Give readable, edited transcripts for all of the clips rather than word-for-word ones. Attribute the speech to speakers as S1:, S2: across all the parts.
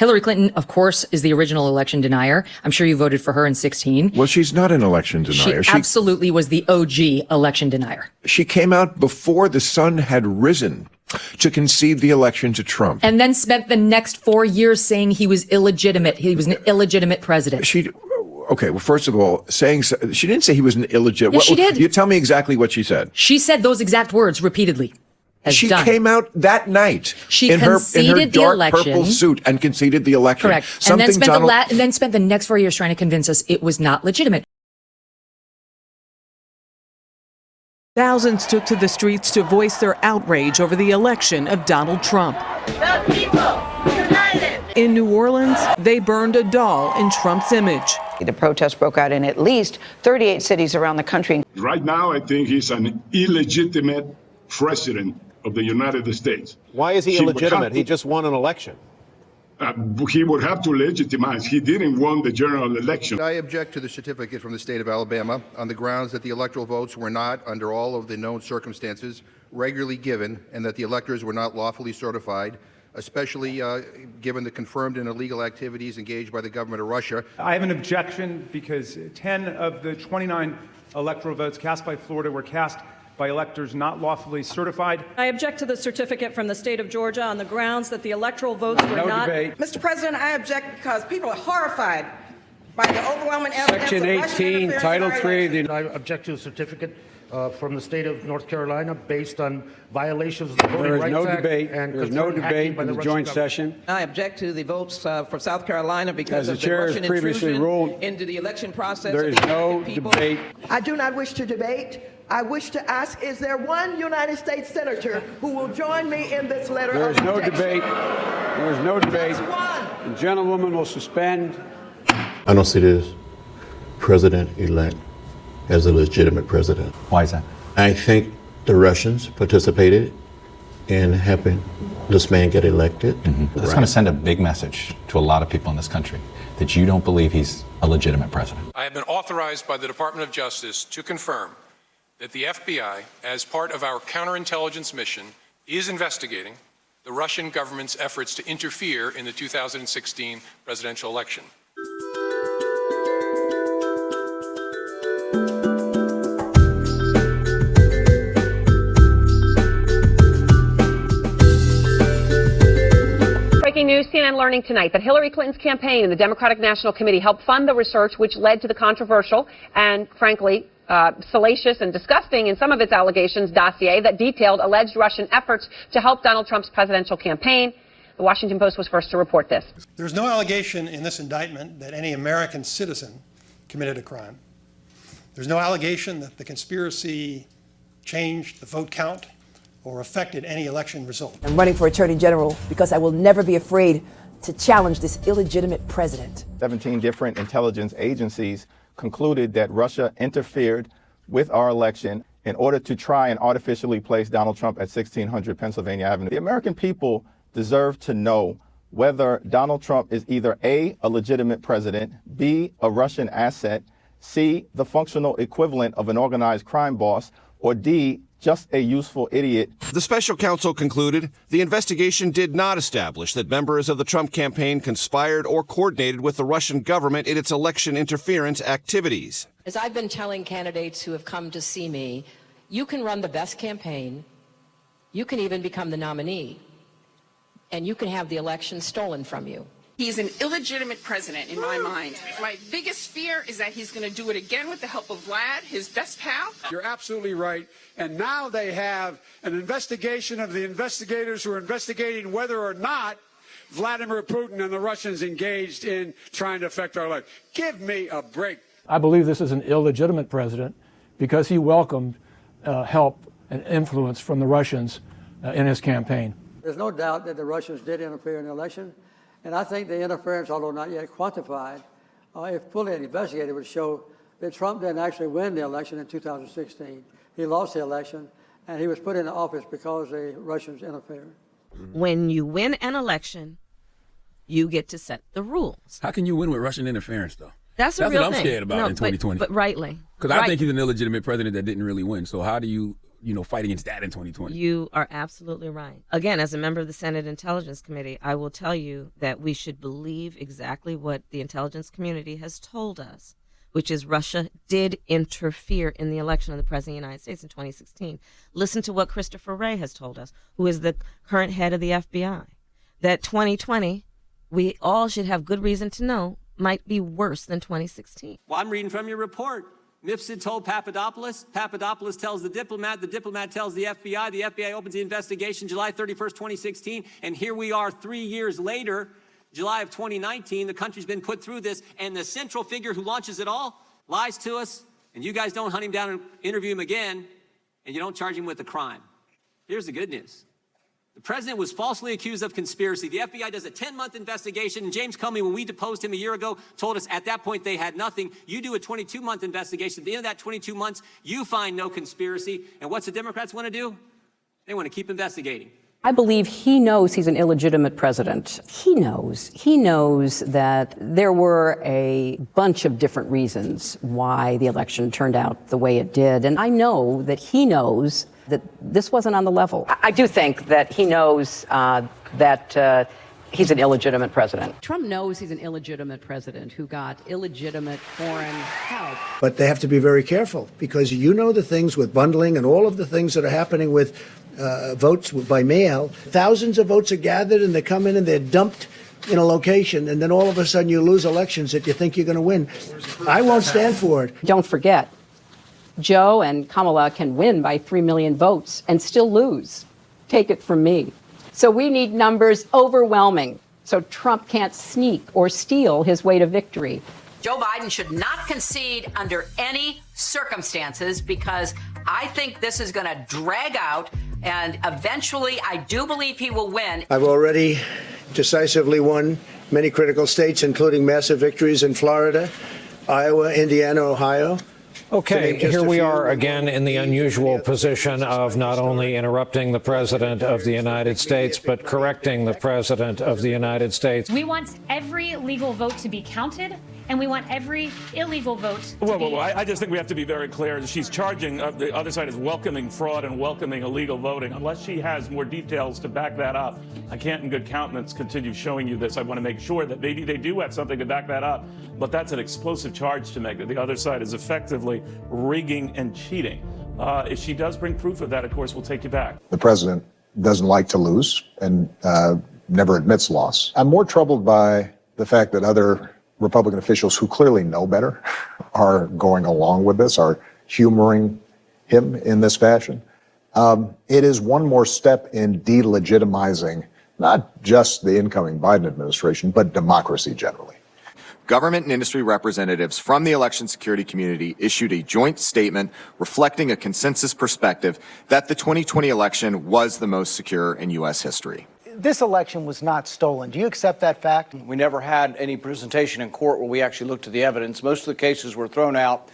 S1: Hillary Clinton, of course, is the original election denier. I'm sure you voted for her in 2016.
S2: Well, she's not an election denier.
S1: She absolutely was the OG election denier.
S2: She came out before the sun had risen to concede the election to Trump.
S1: And then spent the next 4 years saying he was illegitimate. He was an illegitimate president.
S2: Okay, well, first of all, she didn't say he was an illegitimate.
S1: Yes, she did.
S2: You tell me exactly what she said.
S1: She said those exact words repeatedly.
S2: She came out that night
S1: in her dark
S2: purple suit and conceded the election.
S1: Correct. And then spent the next 4 years trying to convince us it was not legitimate.
S3: Thousands took to the streets to voice their outrage over the election of Donald Trump.
S4: The people united.
S3: In New Orleans, they burned a doll in Trump's image.
S5: The protest broke out in at least 38 cities around the country.
S6: Right now, I think he's an illegitimate president of the United States.
S7: Why is he illegitimate? He just won an election.
S6: He would have to legitimize. He didn't win the general election.
S8: I object to the certificate from the state of Alabama on the grounds that the electoral votes were not, under all of the known circumstances, regularly given, and that the electors were not lawfully certified, especially given the confirmed and illegal activities engaged by the government of Russia.
S9: I have an objection because 10 of the 29 electoral votes cast by Florida were cast by electors not lawfully certified.
S10: I object to the certificate from the state of Georgia on the grounds that the electoral votes were not.
S9: Debate.
S11: Mr. President, I object because people are horrified by the overwhelming evidence.
S12: Section 18, Title 3.
S13: I object to a certificate from the state of North Carolina based on violations of the Voting Rights Act.
S12: There is no debate in the joint session.
S11: I object to the votes for South Carolina because
S12: of the Russian intrusion
S11: into the election process.
S12: There is no debate.
S14: I do not wish to debate. I wish to ask, is there one United States senator who will join me in this letter
S12: There
S14: of
S12: is no
S14: objection?
S12: debate. There is no debate. The gentlewoman will suspend.
S15: I don't see this president-elect as a legitimate president.
S16: Why is that?
S15: I think the Russians participated in helping this man get elected.
S16: That's going to send a big message to a lot of people in this country that you don't believe he's a legitimate president.
S17: I have been authorized by the Department of Justice to confirm that the FBI, as part of our counterintelligence mission, is investigating the Russian government's efforts to interfere in the 2016 presidential election.
S18: Breaking news, CNN learning tonight that Hillary Clinton's campaign and the Democratic National Committee helped fund the research which led to the controversial and, frankly, salacious and disgusting in some of its allegations dossier that detailed alleged Russian efforts to help Donald Trump's presidential campaign. The Washington Post was first to report this.
S19: There's no allegation in this indictment that any American citizen committed a crime. There's no allegation that the conspiracy changed the vote count or affected any election result.
S20: I'm running for Attorney General because I will never be afraid to challenge this illegitimate president.
S4: 17 different intelligence agencies concluded that Russia interfered with our election in order to try and artificially place Donald Trump at 1600 Pennsylvania Avenue. The American people deserve to know whether Donald Trump is either A, a legitimate president, B, a Russian asset, C, the functional equivalent of an organized crime boss, or D, just a useful idiot.
S7: The special counsel concluded the investigation did not establish that members of the Trump campaign conspired or coordinated with the Russian government in its election interference activities.
S5: As I've been telling candidates who have come to see me, you can run the best campaign, you can even become the nominee, and you can have the election stolen from you.
S6: He's an illegitimate president in my mind. My biggest fear is that he's going to do it again with the help of Vlad, his best pal.
S12: You're absolutely right. And now they have an investigation of the investigators who are investigating whether or not Vladimir Putin and the Russians engaged in trying to affect our life. Give me a break.
S13: I believe this is an illegitimate president because he welcomed help and influence from the Russians in his campaign.
S3: There's no doubt that the Russians did interfere in the election. And I think the interference, although not yet quantified, if fully investigated, would show that Trump didn't actually win the election in 2016. He lost the election, and he was put into office because the Russians interfered.
S11: When you win an election, you get to set the rules.
S18: How can you win with Russian interference, though?
S11: That's
S18: what
S11: real
S18: I'm
S11: thing.
S18: scared about in 2020.
S11: But rightly.
S18: Because I think he's an illegitimate president that didn't really win. So how do you
S21: fight against that in 2020.
S11: You are absolutely right. Again, as a member of the Senate Intelligence Committee, I will tell you that we should believe exactly what the intelligence community has told us, which is Russia did interfere in the election of the President of the United States in 2016. Listen to what Christopher Wray has told us, who is the current head of the FBI, that 2020, we all should have good reason to know, might be worse than 2016.
S22: Well, I'm reading from your report. Mifsud told Papadopoulos. Papadopoulos tells the diplomat tells the FBI opens the investigation July 31st, 2016, and here we are 3 years later, July of 2019, the country's been put through this, and the central figure who launches it all lies to us, and you guys don't hunt him down and interview him again, and you don't charge him with a crime. Here's the good news. The president was falsely accused of conspiracy. The FBI does a 10-month investigation, and James Comey, when we deposed him a year ago, told us at that point they had nothing. You do a 22-month investigation. At the end of that 22 months, you find no conspiracy. And what's the Democrats want to do? They want to keep investigating.
S18: I believe he knows he's an illegitimate president. He knows that there were a bunch of different reasons why the election turned out the way it did. And I know that he knows that this wasn't on the level. I do think that he knows that he's an illegitimate president.
S23: Trump knows he's an illegitimate president who got illegitimate foreign help.
S24: But they have to be very careful, because the things with bundling and all of the things that are happening with votes by mail. Thousands of votes are gathered, and they come in and they're dumped in a location, and then all of a sudden you lose elections that you think you're going to win. I won't stand for it.
S18: Don't forget, Joe and Kamala can win by 3 million votes and still lose. Take it from me. So we need numbers overwhelming so Trump can't sneak or steal his way to victory.
S23: Joe Biden should not concede under any circumstances, because I think this is going to drag out, and eventually I do believe he will win.
S24: I've already decisively won many critical states, including massive victories in Florida, Iowa, Indiana, Ohio.
S25: Okay, here we are again in the unusual position of not only interrupting the President of the United States, but correcting the President of the United States.
S26: We want every legal vote to be counted, and we want every illegal vote to be...
S27: I just think we have to be very clear. She's charging, the other side is welcoming fraud and welcoming illegal voting. Unless she has more details to back that up, I can't in good countenance continue showing you this. I want to make sure that maybe they do have something to back that up, but that's an explosive charge to make, that the other side is effectively rigging and cheating. If she does bring proof of that, of course, we'll take you back.
S28: The president doesn't like to lose and never admits loss. I'm more troubled by the fact that other Republican officials who clearly know better are going along with this, are humoring him in this fashion. It is one more step in delegitimizing not just the incoming Biden administration, but democracy generally.
S29: Government and industry representatives from the election security community issued a joint statement reflecting a consensus perspective that the 2020 election was the most secure in U.S. history.
S30: This election was not stolen. Do you accept that fact?
S31: We never had any presentation in court where we actually looked at the evidence. Most of the cases were thrown out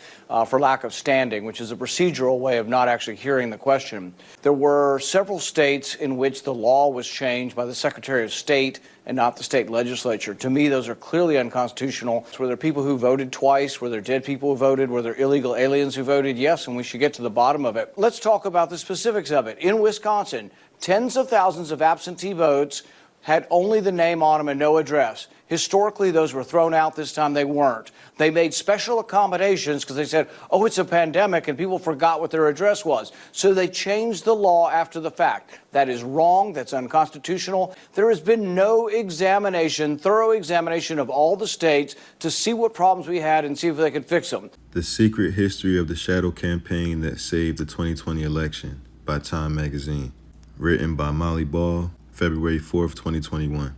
S31: for lack of standing, which is a procedural way of not actually hearing the question. There were several states in which the law was changed by the Secretary of State and not the state legislature. To me, those are clearly unconstitutional. Were there people who voted twice? Were there dead people who voted? Were there illegal aliens who voted? Yes, and we should get to the bottom of it. Let's talk about the specifics of it. In Wisconsin, tens of thousands of absentee votes had only the name on them and no address. Historically, those were thrown out. This time they weren't. They made special accommodations because they said, oh, it's a pandemic, and people forgot what their address was. So they changed the law after the fact. That is wrong. That's unconstitutional. There has been no examination, thorough examination of all the states to see what problems we had and see if they could fix them.
S32: The Secret History of the Shadow Campaign That Saved the 2020 Election by Time Magazine. Written by Molly Ball, February 4th, 2021.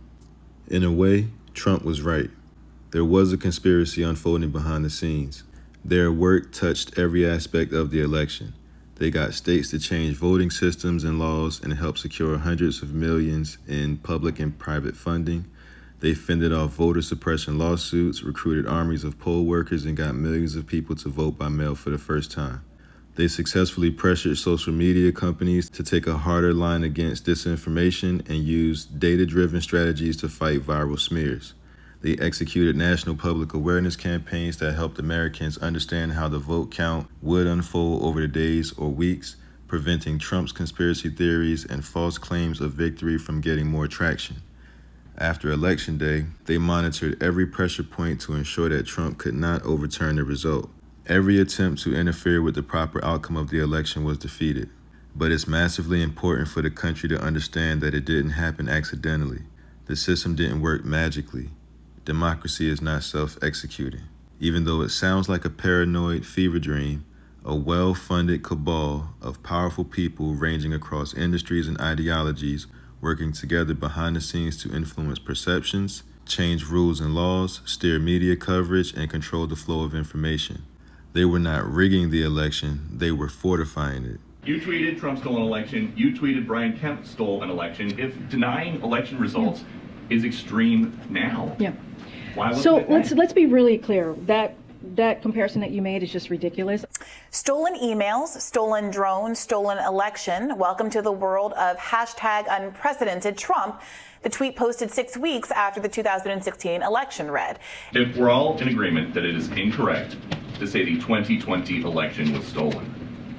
S32: In a way, Trump was right. There was a conspiracy unfolding behind the scenes. Their work touched every aspect of the election. They got states to change voting systems and laws and help secure hundreds of millions in public and private funding. They fended off voter suppression lawsuits, recruited armies of poll workers, and got millions of people to vote by mail for the first time. They successfully pressured social media companies to take a harder line against disinformation and used data-driven strategies to fight viral smears. They executed national public awareness campaigns that helped Americans understand how the vote count would unfold over the days or weeks, preventing Trump's conspiracy theories and false claims of victory from getting more traction. After Election Day, they monitored every pressure point to ensure that Trump could not overturn the result. Every attempt to interfere with the proper outcome of the election was defeated. But it's massively important for the country to understand that it didn't happen accidentally. The system didn't work magically. Democracy is not self-executing. Even though it sounds like a paranoid fever dream, a well-funded cabal of powerful people ranging across industries and ideologies working together behind the scenes to influence perceptions, change rules and laws, steer media coverage, and control the flow of information. They were not rigging the election, they were fortifying it.
S1: You tweeted Trump stole an election. You tweeted Brian Kemp stole an election. If denying election results is extreme now, why was
S2: so
S1: it then?
S2: let's be really clear. That comparison that you made is just ridiculous.
S8: Stolen emails, stolen drones, stolen election. Welcome to the world of #unprecedented Trump. The tweet posted 6 weeks after the 2016 election read.
S1: If we're all in agreement that it is incorrect to say the 2020 election was stolen,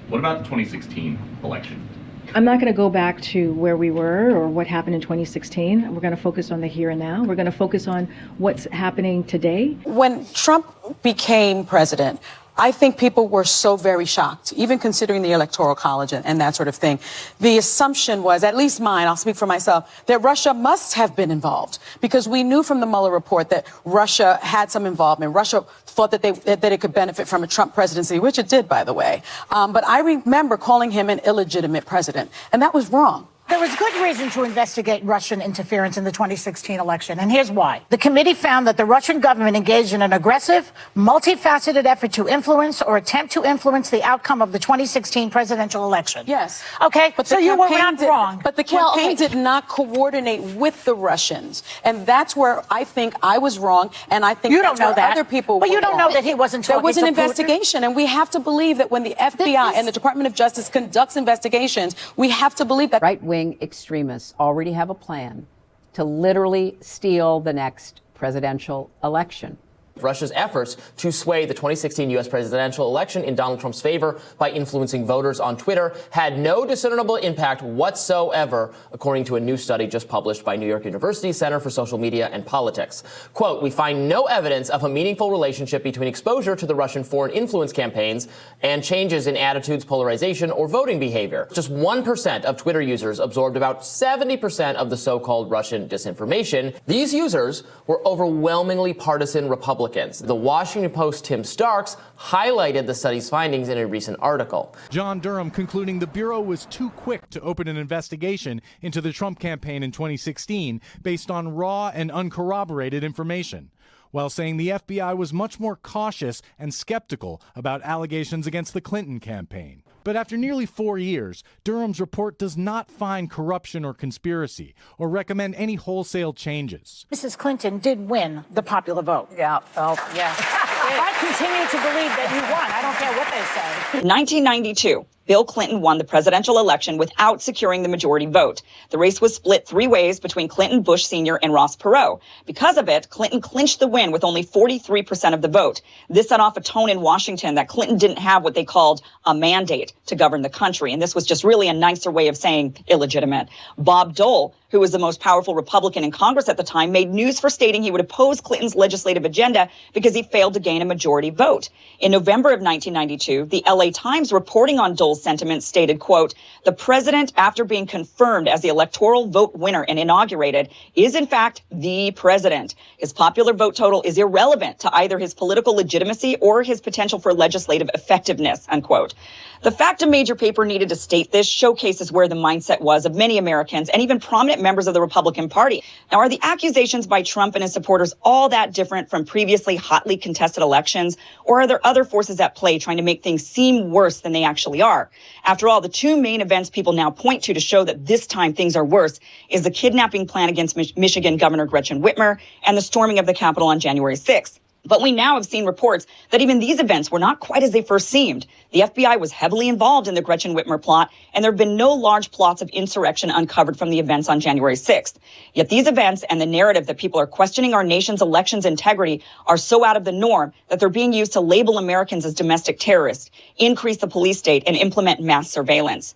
S1: what about the 2016 election?
S2: I'm not going to go back to where we were or what happened in 2016. We're going to focus on the here and now. We're going to focus on what's happening today.
S9: When Trump became president, I think people were so very shocked, even considering the Electoral College and that sort of thing. The assumption was, at least mine, I'll speak for myself, that Russia must have been involved because we knew from the Mueller report that Russia had some involvement. Russia thought that it could benefit from a Trump presidency, which it did, by the way. But I remember calling him an illegitimate president, and that was wrong.
S10: There was good reason to investigate Russian interference in the 2016 election, and here's why. The committee found that the Russian government engaged in an aggressive, multifaceted effort to influence or attempt to influence the outcome of the 2016 presidential election.
S9: Yes.
S10: Okay,
S9: but
S10: so you were not wrong.
S9: But the campaign did not coordinate with the Russians, and that's where I think I was wrong, and I think
S10: you don't know that.
S9: Other people
S10: but
S9: were
S10: you don't
S9: wrong.
S10: know that he wasn't talking
S9: There was an
S10: to
S9: investigation, and we have to believe that when the FBI and the Department of Justice conducts investigations, we have to believe that
S14: right-wing extremists already have a plan to literally steal the next presidential election.
S15: Russia's efforts to sway the 2016 U.S. presidential election in Donald Trump's favor by influencing voters on Twitter had no discernible impact whatsoever, according to a new study just published by New York University's Center for Social Media and Politics. Quote, we find no evidence of a meaningful relationship between exposure to the Russian foreign influence campaigns and changes in attitudes, polarization, or voting behavior. Just 1% of Twitter users absorbed about 70% of the so-called Russian disinformation. These users were overwhelmingly partisan Republicans. The Washington Post's Tim Starks highlighted the study's findings in a recent article.
S16: John Durham concluding the Bureau was too quick to open an investigation into the Trump campaign in 2016 based on raw and uncorroborated information, while saying the FBI was much more cautious and skeptical about allegations against the Clinton campaign. But after nearly 4 years, Durham's report does not find corruption or conspiracy or recommend any wholesale changes.
S10: Mrs. Clinton did win the popular vote.
S14: Yeah, well, yeah.
S10: I continue to believe that you won. I don't care what they say.
S17: In 1992, Bill Clinton won the presidential election without securing the majority vote. The race was split 3 ways between Clinton, Bush Sr., and Ross Perot. Because of it, Clinton clinched the win with only 43% of the vote. This set off a tone in Washington that Clinton didn't have what they called a mandate to govern the country. And this was just really a nicer way of saying illegitimate. Bob Dole, who was the most powerful Republican in Congress at the time, made news for stating he would oppose Clinton's legislative agenda because he failed to gain a majority vote. In November of 1992, the LA Times reporting on Dole's sentiments stated, quote, the president, after being confirmed as the electoral vote winner and inaugurated, is in fact the president. His popular vote total is irrelevant to either his political legitimacy or his potential for legislative effectiveness, unquote. The fact a major paper needed to state this showcases where the mindset was of many Americans and even prominent members of the Republican Party. Now, are the accusations by Trump and his supporters all that different from previously hotly contested elections, or are there other forces at play trying to make things seem worse than they actually are? After all, the two main events people now point to show that this time things are worse is the kidnapping plan against Michigan Governor Gretchen Whitmer and the storming of the Capitol on January 6th. But we now have seen reports that even these events were not quite as they first seemed. The FBI was heavily involved in the Gretchen Whitmer plot, and there have been no large plots of insurrection uncovered from the events on January 6th. Yet these events and the narrative that people are questioning our nation's elections integrity are so out of the norm that they're being used to label Americans as domestic terrorists, increase the police state, and implement mass surveillance.